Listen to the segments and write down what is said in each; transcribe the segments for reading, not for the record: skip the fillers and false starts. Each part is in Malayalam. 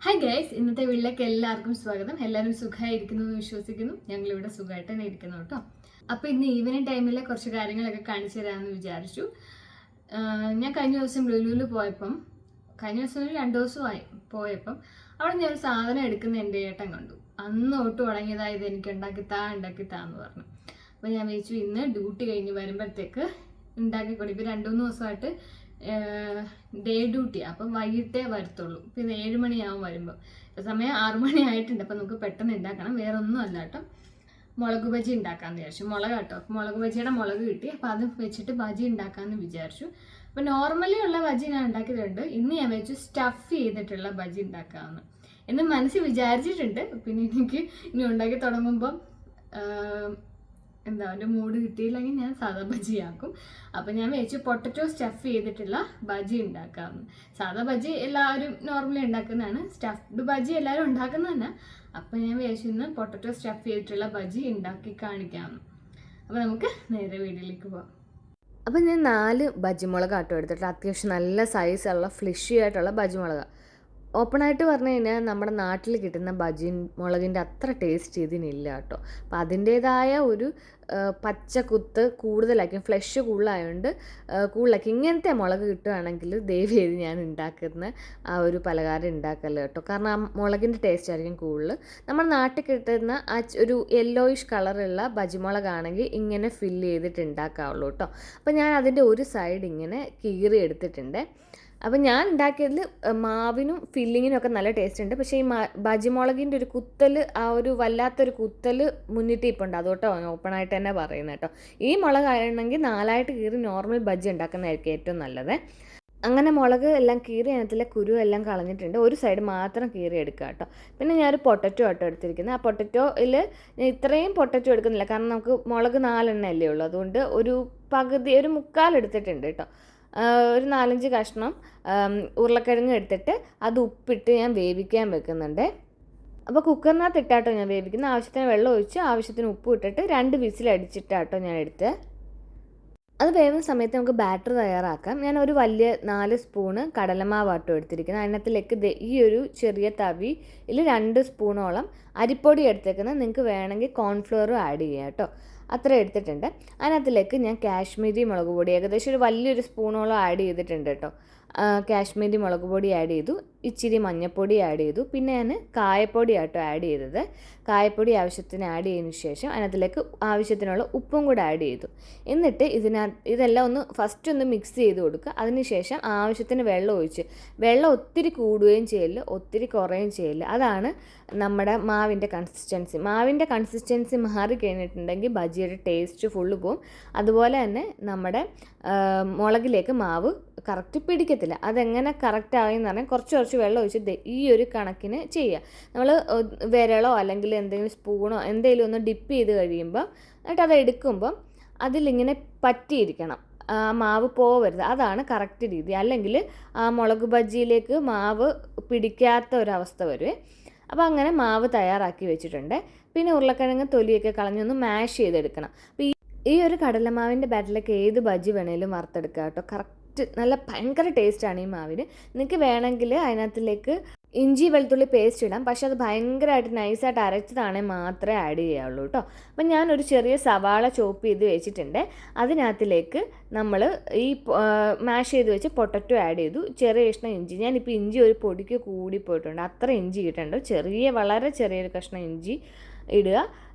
ഹായ് ഗൈസ്, ഇന്നത്തെ വീട്ടിലേക്ക് എല്ലാവർക്കും സ്വാഗതം. എല്ലാവരും സുഖമായിരിക്കുന്നു എന്ന് വിശ്വസിക്കുന്നു. ഞങ്ങളിവിടെ സുഖമായിട്ട് തന്നെ ഇരിക്കുന്നു കേട്ടോ. അപ്പോൾ ഇന്ന് ഈവനിങ് ടൈമിൽ കുറച്ച് കാര്യങ്ങളൊക്കെ കാണിച്ചു തരാമെന്ന് വിചാരിച്ചു. ഞാൻ കഴിഞ്ഞ ദിവസം ലുലുവിൽ പോയപ്പം, കഴിഞ്ഞ ദിവസം 2 ദിവസമായി പോയപ്പം അവിടെ ഞാൻ ഒരു സാധനം എടുക്കുന്ന എൻ്റെ ഏട്ടൻ കണ്ടു. അന്ന് തൊട്ട് തുടങ്ങിയതായത് എനിക്ക് ഉണ്ടാക്കിത്താ എന്ന് പറഞ്ഞു. അപ്പോൾ ഞാൻ വിചാരിച്ചു ഇന്ന് ഡ്യൂട്ടി കഴിഞ്ഞ് വരുമ്പോഴത്തേക്ക് ഉണ്ടാക്കിക്കൊള്ളു. ഇപ്പോൾ 2-3 ദിവസമായിട്ട് ഡേ ഡ്യൂട്ടി, അപ്പം വൈകിട്ടേ വരത്തുള്ളൂ. പിന്നെ 7 മണിയാവും വരുമ്പോൾ. ഇപ്പോൾ സമയം 6 മണി ആയിട്ടുണ്ട്. അപ്പം നമുക്ക് പെട്ടെന്ന് ഉണ്ടാക്കണം. വേറെ ഒന്നും അല്ല കേട്ടോ, മുളക് ബജി ഉണ്ടാക്കാമെന്ന് വിചാരിച്ചു. മുളക് കേട്ടോ, മുളക് ബജിയുടെ മുളക് കിട്ടി. അപ്പോൾ അത് വെച്ചിട്ട് ബജി ഉണ്ടാക്കാമെന്ന് വിചാരിച്ചു. അപ്പോൾ നോർമലി ഉള്ള ബജി ഞാൻ ഉണ്ടാക്കിയിട്ടുണ്ട്. ഇന്ന് ഞാൻ വെച്ചു സ്റ്റഫ് ചെയ്തിട്ടുള്ള ബജി ഉണ്ടാക്കാമെന്ന് എന്ന് മനസ്സിൽ വിചാരിച്ചിട്ടുണ്ട്. പിന്നെ എനിക്ക് ഇനി ഉണ്ടാക്കി തുടങ്ങുമ്പം എൻ്റെ മൂഡ് കിട്ടിയില്ലെങ്കിൽ ഞാൻ സാധാ ബജി ആക്കും. അപ്പം ഞാൻ വെച്ചു പൊട്ടറ്റോ സ്റ്റഫ് ചെയ്തിട്ടുള്ള ബജി ഉണ്ടാക്കാമെന്ന്. സാധാ ബജി എല്ലാവരും നോർമലി ഉണ്ടാക്കുന്നതാണ്, സ്റ്റഫ്ഡ് ബജി എല്ലാവരും ഉണ്ടാക്കുന്നതന്നെ. അപ്പം ഞാൻ വിചാരിച്ചു ഇന്ന് പൊട്ടറ്റോ സ്റ്റഫ് ചെയ്തിട്ടുള്ള ബജി ഉണ്ടാക്കി കാണിക്കാമെന്ന്. അപ്പോൾ നമുക്ക് നേരെ വീഡിയോയിലേക്ക് പോകാം. അപ്പം ഞാൻ 4 ബജിമുളക് ആട്ടോ എടുത്തിട്ട്, അത്യാവശ്യം നല്ല സൈസുള്ള ഫ്ലഷി ആയിട്ടുള്ള ബജിമുളക്. ഓപ്പണായിട്ട് പറഞ്ഞു കഴിഞ്ഞാൽ നമ്മുടെ നാട്ടിൽ കിട്ടുന്ന ബജി മുളകിൻ്റെ അത്ര ടേസ്റ്റ് ഇതിനില്ല കേട്ടോ. അപ്പം അതിൻ്റേതായ ഒരു പച്ചക്കുത്ത് കൂടുതലായിരിക്കും, ഫ്ലഷ് കൂടുതലാക്കി ഇങ്ങനത്തെ മുളക് കിട്ടുകയാണെങ്കിൽ ദയവ് ചെയ്ത് ഞാൻ ഉണ്ടാക്കുന്ന ആ ഒരു പലഹാരം ഉണ്ടാക്കല്ലോ കേട്ടോ. കാരണം ആ മുളകിൻ്റെ ടേസ്റ്റ് ആയിരിക്കും കൂടുതൽ. നമ്മുടെ നാട്ടിൽ കിട്ടുന്ന ആ ഒരു യെല്ലോയിഷ് കളറുള്ള ബജിമുളകാണെങ്കിൽ ഇങ്ങനെ ഫില്ല് ചെയ്തിട്ട് ഉണ്ടാക്കാവുള്ളൂ കേട്ടോ. അപ്പം ഞാൻ അതിൻ്റെ ഒരു സൈഡ് ഇങ്ങനെ കീറി എടുത്തിട്ടുണ്ട്. അപ്പം ഞാൻ ഉണ്ടാക്കിയതിൽ മാവിനും ഫില്ലിങ്ങിനും ഒക്കെ നല്ല ടേസ്റ്റ് ഉണ്ട്. പക്ഷേ ഈ ബജിമുളകിൻ്റെ ഒരു കുത്തൽ, ആ ഒരു വല്ലാത്തൊരു കുത്തൽ മുന്നിട്ട് ഇപ്പോൾ ഉണ്ട്. അതുകൊട്ടോ ഓപ്പണായിട്ട് തന്നെ പറയുന്നത് കേട്ടോ. ഈ മുളക് ആണെങ്കിൽ 4ആയിട്ട് കീറി നോർമൽ ബജി ഉണ്ടാക്കുന്നതായിരിക്കും ഏറ്റവും നല്ലത്. അങ്ങനെ മുളക് എല്ലാം കീറി അതിനകത്തിലെ കുരു എല്ലാം കളഞ്ഞിട്ടുണ്ട്. ഒരു സൈഡ് മാത്രം കീറി എടുക്കുക കേട്ടോ. പിന്നെ ഞാനൊരു പൊട്ടറ്റോ ആട്ടോ എടുത്തിരിക്കുന്നത്. ആ പൊട്ടറ്റോയിൽ ഞാൻ ഇത്രയും പൊട്ടറ്റോ എടുക്കുന്നില്ല, കാരണം നമുക്ക് മുളക് 4 എണ്ണ അല്ലേ ഉള്ളൂ. അതുകൊണ്ട് ഒരു പകുതി, ഒരു 1/4 എടുത്തിട്ടുണ്ട് കേട്ടോ. ഒരു 4-5 കഷ്ണം ഉരുളക്കിഴങ്ങ് എടുത്തിട്ട് അത് ഉപ്പിട്ട് ഞാൻ വേവിക്കാൻ വെക്കുന്നുണ്ട്. അപ്പോൾ കുക്കറിനകത്ത് ഇട്ടാട്ടോ ഞാൻ വേവിക്കുന്നത്. ആവശ്യത്തിന് വെള്ളം ഒഴിച്ച് ആവശ്യത്തിന് ഉപ്പ് ഇട്ടിട്ട് 2 വിസിലടിച്ചിട്ടാട്ടോ ഞാൻ എടുത്ത്. അത് വേവുന്ന സമയത്ത് നമുക്ക് ബാറ്റർ തയ്യാറാക്കാം. ഞാൻ ഒരു വലിയ 4 സ്പൂണ് കടലമാവാട്ടോ എടുത്തിരിക്കുന്നത്. അതിനകത്തിലേക്ക് ഈ ഒരു ചെറിയ തവിയിൽ 2 സ്പൂണോളം അരിപ്പൊടി എടുത്തേക്കുന്നത്. നിങ്ങൾക്ക് വേണമെങ്കിൽ കോൺഫ്ലവറും ആഡ് ചെയ്യാം കേട്ടോ. അത്ര എടുത്തിട്ടുണ്ട്. അതിനകത്തിലേക്ക് ഞാൻ കാശ്മീരി മുളക് പൊടി ഏകദേശം ഒരു വലിയൊരു സ്പൂണോളം ആഡ് ചെയ്തിട്ടുണ്ട് കേട്ടോ. കാശ്മീരി മുളക് പൊടി ആഡ് ചെയ്തു, ഇച്ചിരി മഞ്ഞൾപ്പൊടി ആഡ് ചെയ്തു, പിന്നെ ഞാൻ കായപ്പൊടി ആട്ടോ ആഡ് ചെയ്തത്. കായപ്പൊടി ആവശ്യത്തിന് ആഡ് ചെയ്തതിന് ശേഷം അതിനകത്തിലേക്ക് ആവശ്യത്തിനുള്ള ഉപ്പും കൂടെ ആഡ് ചെയ്തു. എന്നിട്ട് ഇതെല്ലാം ഒന്ന് ഫസ്റ്റ് ഒന്ന് മിക്സ് ചെയ്ത് കൊടുക്കുക. അതിനുശേഷം ആവശ്യത്തിന് വെള്ളം ഒഴിച്ച്, വെള്ളം ഒത്തിരി കൂടുകയും ചെയ്യില്ല, ഒത്തിരി കുറയുകയും ചെയ്യില്ല. അതാണ് നമ്മുടെ മാവിൻ്റെ കൺസിസ്റ്റൻസി മാറി കഴിഞ്ഞിട്ടുണ്ടെങ്കിൽ ബജിയുടെ ടേസ്റ്റ് ഫുള്ള് പോവും. അതുപോലെ തന്നെ നമ്മുടെ മുളകിലേക്ക് മാവ് കറക്റ്റ് പിടിക്കത്തില്ല. അതെങ്ങനെ കറക്റ്റ് ആയെന്ന് പറഞ്ഞാൽ കുറച്ച് വെള്ളം ഒഴിച്ച് ഈ ഒരു കണക്കിന് ചെയ്യുക. നമ്മൾ വിരളോ അല്ലെങ്കിൽ എന്തെങ്കിലും സ്പൂണോ എന്തെങ്കിലും ഒന്ന് ഡിപ്പ് ചെയ്ത് കഴിയുമ്പോൾ, എന്നിട്ട് അത് എടുക്കുമ്പം അതിലിങ്ങനെ പറ്റിയിരിക്കണം, മാവ് പോവരുത്. അതാണ് കറക്റ്റ് രീതി. അല്ലെങ്കിൽ ആ മുളക് ബജിയിലേക്ക് മാവ് പിടിക്കാത്ത ഒരവസ്ഥ വരുവേ. അപ്പോൾ അങ്ങനെ മാവ് തയ്യാറാക്കി വെച്ചിട്ടുണ്ട്. പിന്നെ ഉരുളക്കിഴങ്ങ് തൊലിയൊക്കെ കളഞ്ഞൊന്ന് മാഷ് ചെയ്തെടുക്കണം. അപ്പോൾ ഈ ഒരു കടലമാവിൻ്റെ ബാറ്ററിലേക്ക് ഏത് ബജി വേണേലും വറുത്തെടുക്കുക കേട്ടോ. കറക്റ്റ് നല്ല ഭയങ്കര ടേസ്റ്റാണ് ഈ മാവിന്. നിങ്ങൾക്ക് വേണമെങ്കിൽ അതിനകത്തിലേക്ക് ഇഞ്ചി വെളുത്തുള്ളി പേസ്റ്റ് ഇടാം, പക്ഷെ അത് ഭയങ്കരമായിട്ട് നൈസായിട്ട് അരച്ചതാണെങ്കിൽ മാത്രമേ ആഡ് ചെയ്യാവുള്ളൂ കേട്ടോ. അപ്പം ഞാനൊരു ചെറിയ സവാള ചോപ്പ് ചെയ്ത് വെച്ചിട്ടുണ്ട്. അതിനകത്തിലേക്ക് നമ്മൾ ഈ മാഷ് ചെയ്ത് വെച്ച് പൊട്ടറ്റോ ആഡ് ചെയ്തു, ചെറിയ കഷ്ണം ഇഞ്ചി. ഞാനിപ്പോൾ ഇഞ്ചി ഒരു പൊടിക്ക് കൂടിപ്പോയിട്ടുണ്ട്, അത്ര ഇഞ്ചി ഇട്ടിട്ടുണ്ട്. വളരെ ചെറിയൊരു കഷ്ണം ഇഞ്ചി ഇടുക.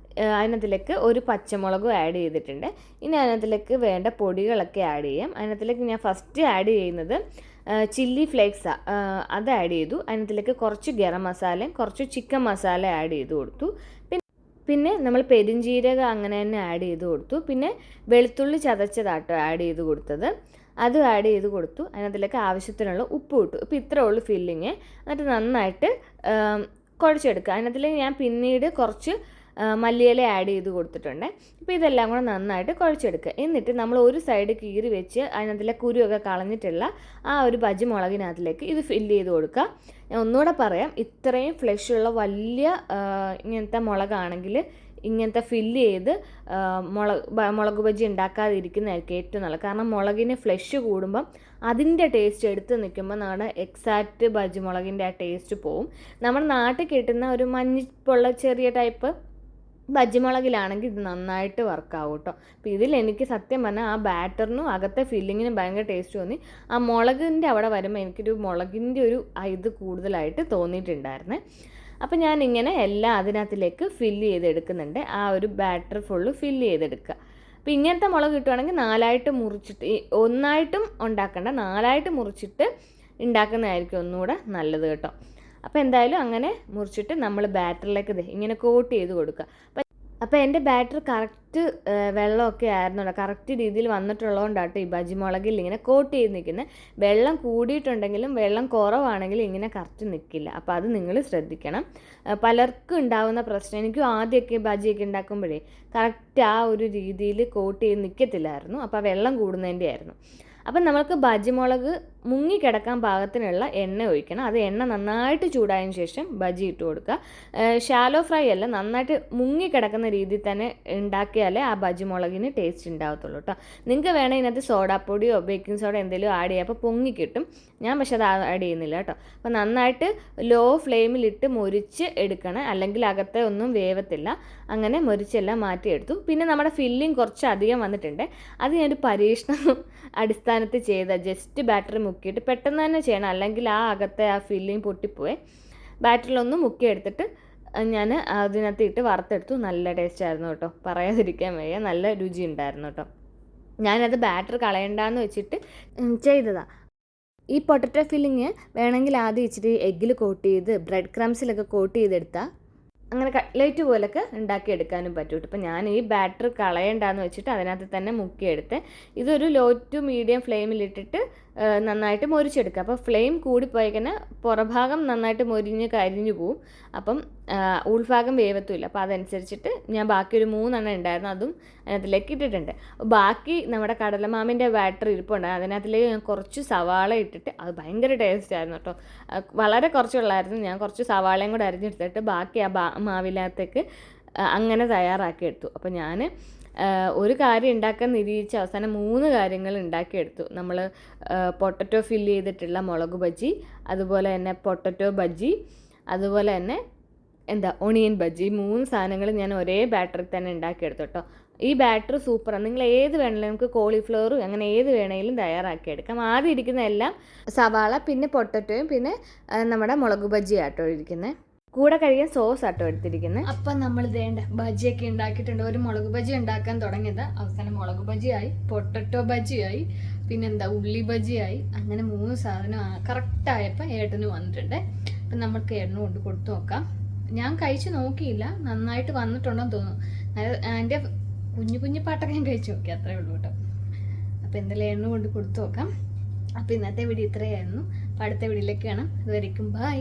അതിനകത്തിലേക്ക് ഒരു പച്ചമുളകും ആഡ് ചെയ്തിട്ടുണ്ട്. ഇനി അതിനകത്തിലേക്ക് വേണ്ട പൊടികളൊക്കെ ആഡ് ചെയ്യാം. അതിനകത്തിലേക്ക് ഞാൻ ഫസ്റ്റ് ആഡ് ചെയ്യുന്നത് ചില്ലി ഫ്ലേക്സാണ്, അത് ആഡ് ചെയ്തു. അതിനകത്തിലേക്ക് കുറച്ച് ഗരം മസാലയും കുറച്ച് ചിക്കൻ മസാല ആഡ് ചെയ്ത് കൊടുത്തു. പിന്നെ നമ്മൾ പെരിഞ്ജീരകം അങ്ങനെ തന്നെ ആഡ് ചെയ്ത് കൊടുത്തു. പിന്നെ വെളുത്തുള്ളി ചതച്ചതാട്ടോ ആഡ് ചെയ്ത് കൊടുത്തത്, അത് ആഡ് ചെയ്ത് കൊടുത്തു. അതിനകത്തിലേക്ക് ആവശ്യത്തിനുള്ള ഉപ്പ് ഇട്ടു. ഇപ്പോൾ ഇത്രേ ഉള്ളൂ ഫില്ലിങ്. എന്നിട്ട് നന്നായിട്ട് കുഴച്ചെടുക്കുക. അതിനകത്തിലേക്ക് ഞാൻ പിന്നീട് കുറച്ച് മല്ലിയില ആഡ് ചെയ്ത് കൊടുത്തിട്ടുണ്ട്. ഇപ്പോൾ ഇതെല്ലാം കൂടെ നന്നായിട്ട് കുഴച്ചെടുക്കുക. എന്നിട്ട് നമ്മൾ ഒരു സൈഡ് കീറി വെച്ച് അതിനകത്തിലെ കുരുവൊക്കെ കളഞ്ഞിട്ടുള്ള ആ ഒരു ബജി മുളകിനകത്തിലേക്ക് ഇത് ഫില്ല് ചെയ്ത് കൊടുക്കുക. ഞാൻ ഒന്നുകൂടെ പറയാം, ഇത്രയും ഫ്ലഷുള്ള വലിയ ഇങ്ങനത്തെ മുളകാണെങ്കിൽ ഇങ്ങനത്തെ ഫില്ല് ചെയ്ത് മുളക് ബജി ഉണ്ടാക്കാതിരിക്കുന്നതായിരിക്കും ഏറ്റവും നല്ലത്. കാരണം മുളകിന് ഫ്ലഷ് കൂടുമ്പം അതിൻ്റെ ടേസ്റ്റ് എടുത്ത് നിൽക്കുമ്പോൾ നമ്മുടെ എക്സാക്റ്റ് ബജി മുളകിൻ്റെ ആ ടേസ്റ്റ് പോവും. നമ്മുടെ നാട്ടിൽ കിട്ടുന്ന ഒരു മഞ്ഞിപ്പുള്ള ചെറിയ ടൈപ്പ് ബജിമുളകിലാണെങ്കിൽ ഇത് നന്നായിട്ട് വർക്കാവും കേട്ടോ. അപ്പോൾ ഇതിൽ എനിക്ക് സത്യം പറഞ്ഞാൽ ആ ബാറ്ററിനും അകത്തെ ഫില്ലിങ്ങിനും ഭയങ്കര ടേസ്റ്റ് തോന്നി. ആ മുളകിൻ്റെ അവിടെ വരുമ്പോൾ എനിക്കൊരു മുളകിൻ്റെ ഒരു ഇത് കൂടുതലായിട്ട് തോന്നിയിട്ടുണ്ടായിരുന്നേ. അപ്പോൾ ഞാനിങ്ങനെ എല്ലാം അതിനകത്തിലേക്ക് ഫില്ല് ചെയ്തെടുക്കുന്നുണ്ട്. ആ ഒരു ബാറ്റർ ഫുള്ള് ഫില്ല് ചെയ്തെടുക്കുക. അപ്പോൾ ഇങ്ങനത്തെ മുളക് കിട്ടുവാണെങ്കിൽ 4ആയിട്ട് മുറിച്ചിട്ട്, ഒന്നായിട്ടും ഉണ്ടാക്കണ്ട, 4ആയിട്ട് മുറിച്ചിട്ട് ഉണ്ടാക്കുന്നതായിരിക്കും ഒന്നുകൂടെ നല്ലത് കേട്ടോ. അപ്പോൾ എന്തായാലും അങ്ങനെ മുറിച്ചിട്ട് നമ്മൾ ബാറ്ററിലേക്ക് ഇങ്ങനെ കോട്ട് ചെയ്ത് കൊടുക്കുക. അപ്പോൾ എൻ്റെ ബാറ്റർ കറക്റ്റ് വെള്ളമൊക്കെ ആയിരുന്നുണ്ടോ, കറക്റ്റ് രീതിയിൽ വന്നിട്ടുള്ളതുകൊണ്ടാട്ടോ ഈ ബജി മുളകിൽ ഇങ്ങനെ കോട്ട് ചെയ്ത് നിൽക്കുന്നത്. വെള്ളം കൂടിയിട്ടുണ്ടെങ്കിലും വെള്ളം കുറവാണെങ്കിലും ഇങ്ങനെ കറക്റ്റ് നിൽക്കില്ല. അപ്പോൾ അത് നിങ്ങൾ ശ്രദ്ധിക്കണം. പലർക്കും ഉണ്ടാകുന്ന പ്രശ്നം, എനിക്കും ആദ്യമൊക്കെ ബജിയൊക്കെ ഉണ്ടാക്കുമ്പോഴേ കറക്റ്റ് ആ ഒരു രീതിയിൽ കോട്ട് ചെയ്ത് നിൽക്കത്തില്ലായിരുന്നു. അപ്പോൾ ആ വെള്ളം കൂടുന്നതിൻ്റെ ആയിരുന്നു. അപ്പം നമുക്ക് ബജി മുളക് മുങ്ങിക്കിടക്കാൻ പാകത്തിനുള്ള എണ്ണ ഒഴിക്കണം. അത് എണ്ണ നന്നായിട്ട് ചൂടായതിന് ശേഷം ബജി ഇട്ട് കൊടുക്കുക. ഷാലോ ഫ്രൈ അല്ല, നന്നായിട്ട് മുങ്ങിക്കിടക്കുന്ന രീതിയിൽ തന്നെ ഉണ്ടാക്കിയാലേ ആ ബജി മുളകിന് ടേസ്റ്റ് ഉണ്ടാകത്തുള്ളൂ കേട്ടോ. നിങ്ങൾക്ക് വേണമെങ്കിൽ ഇതിനകത്ത് സോഡാപ്പൊടിയോ ബേക്കിംഗ് സോഡ എന്തെങ്കിലും ആഡ് ചെയ്യുക, അപ്പോൾ പൊങ്ങി കിട്ടും. ഞാൻ പക്ഷെ അത് ആഡ് ചെയ്യുന്നില്ല കേട്ടോ. അപ്പോൾ നന്നായിട്ട് ലോ ഫ്ലെയിമിലിട്ട് മൊരിച്ച് എടുക്കണം, അല്ലെങ്കിൽ അകത്തെ ഒന്നും വേവത്തില്ല. അങ്ങനെ മൊരിച്ചെല്ലാം മാറ്റിയെടുത്തു. പിന്നെ നമ്മുടെ ഫില്ലിങ് കുറച്ച് അധികം വന്നിട്ടുണ്ട്. അത് ഞാനൊരു പരീക്ഷണം അടിസ്ഥാനത്തിൽ ചെയ്ത, ജസ്റ്റ് ബാറ്ററി മുക്കിയിട്ട് പെട്ടെന്ന് തന്നെ ചെയ്യണം, അല്ലെങ്കിൽ ആ അകത്തെ ആ ഫില്ലിങ് പൊട്ടിപ്പോയി. ബാറ്ററിലൊന്ന് മുക്കിയെടുത്തിട്ട് ഞാൻ അതിനകത്ത് ഇട്ട് വറുത്തെടുത്തു. നല്ല ടേസ്റ്റ് ആയിരുന്നു കേട്ടോ, പറയാതിരിക്കാൻ വയ്യ, നല്ല രുചി ഉണ്ടായിരുന്നു കേട്ടോ. ഞാനത് ബാറ്റർ കളയണ്ടെന്ന് വെച്ചിട്ട് ചെയ്തതാണ്. ഈ പൊട്ടറ്റോ ഫില്ലിങ് വേണമെങ്കിൽ ആദ്യം ഇച്ചിരി എഗ്ഗിൽ കോട്ട് ചെയ്ത് ബ്രെഡ് ക്രംസിലൊക്കെ കോട്ട് ചെയ്തെടുത്താൽ അങ്ങനെ കട്ട്ലേറ്റ് പോലൊക്കെ ഉണ്ടാക്കിയെടുക്കാനും പറ്റും. ഇപ്പം ഞാൻ ഈ ബാറ്റർ കളയണ്ടെന്ന് വെച്ചിട്ട് അതിനകത്ത് തന്നെ മുക്കിയെടുത്ത് ഇതൊരു ലോ ടു മീഡിയം ഫ്ലെയിമിലിട്ടിട്ട് നന്നായിട്ട് മൊരിച്ചെടുക്കുക. അപ്പോൾ ഫ്ലെയിം കൂടിപ്പോയിക്കന്നെ പുറഭാഗം നന്നായിട്ട് മൊരിഞ്ഞ് കരിഞ്ഞു പോവും. അപ്പം ഉൾഭാഗം വേവത്തുമില്ല. അപ്പോൾ അതനുസരിച്ചിട്ട് ഞാൻ ബാക്കി ഒരു 3 എണ്ണം ഉണ്ടായിരുന്നു, അതും അതിനകത്തിലേക്ക് ഇട്ടിട്ടുണ്ട്. ബാക്കി നമ്മുടെ കടലമാവിൻ്റെ ബാറ്റർ ഇരിപ്പുണ്ട്, അതിനകത്തിലേക്ക് ഞാൻ കുറച്ച് സവാള ഇട്ടിട്ട്, അത് ഭയങ്കര ടേസ്റ്റ് ആയിരുന്നു കേട്ടോ. വളരെ കുറച്ചുള്ളായിരുന്നു. ഞാൻ കുറച്ച് സവാളയും കൂടെ അരിഞ്ഞെടുത്തിട്ട് ബാക്കി ആ മാവിനകത്തേക്ക് അങ്ങനെ തയ്യാറാക്കിയെടുത്തു. അപ്പോൾ ഞാൻ ഒരു കാര്യം ഉണ്ടാക്കാൻ നിരീക്ഷിച്ച് അവസാനം 3 കാര്യങ്ങൾ ഉണ്ടാക്കിയെടുത്തു. നമ്മൾ പൊട്ടറ്റോ ഫില്ല് ചെയ്തിട്ടുള്ള മുളക് ബജി, അതുപോലെ തന്നെ പൊട്ടറ്റോ ബജി, അതുപോലെ തന്നെ ഒണിയൻ ബജി. 3 സാധനങ്ങൾ ഞാൻ ഒരേ ബാറ്ററിൽ തന്നെ ഉണ്ടാക്കിയെടുത്തു കേട്ടോ. ഈ ബാറ്റർ സൂപ്പറാണ്. നിങ്ങൾ ഏത് വേണമെങ്കിലും, നമുക്ക് കോളിഫ്ലവറും അങ്ങനെ ഏത് വേണമെങ്കിലും തയ്യാറാക്കിയെടുക്കാം. ആദ്യം ഇരിക്കുന്ന എല്ലാം സവാള, പിന്നെ പൊട്ടറ്റോയും, പിന്നെ നമ്മുടെ മുളക് ബജി ആട്ടോ ഇരിക്കുന്നത്. കൂടെ കഴിയാൻ സോസ് ആട്ടോ എടുത്തിരിക്കുന്നത്. അപ്പം നമ്മൾ വേണ്ട ബജിയൊക്കെ ഉണ്ടാക്കിയിട്ടുണ്ട്. ഒരു മുളക് ബജി ഉണ്ടാക്കാൻ തുടങ്ങിയത് അവസാനം മുളക് ബജിയായി, പൊട്ടറ്റോ ബജിയായി, പിന്നെന്താ ഉള്ളി ബജിയായി. അങ്ങനെ 3 സാധനം കറക്റ്റായപ്പോൾ ഏട്ടന് വന്നിട്ടുണ്ട്. അപ്പം നമുക്ക് ഏട്ടന് കൊണ്ട് കൊടുത്തു നോക്കാം. ഞാൻ കഴിച്ച് നോക്കിയില്ല, നന്നായിട്ട് വന്നിട്ടുണ്ടെന്ന് തോന്നുന്നു. അതിൻ്റെ കുഞ്ഞു കുഞ്ഞു പാട്ടൊക്കെ ഞാൻ കഴിച്ച് നോക്കി, അത്രേ ഉള്ളൂ കേട്ടോ. അപ്പോൾ എന്തായാലും ഏട്ടന് കൊണ്ട് കൊടുത്തു നോക്കാം. അപ്പോൾ ഇന്നത്തെ വീഡിയോ ഇത്രയായിരുന്നു. അപ്പോൾ അടുത്ത വീഡിയോയിലേക്ക് കാണാം. അതുവരെയ്ക്കും ബൈ.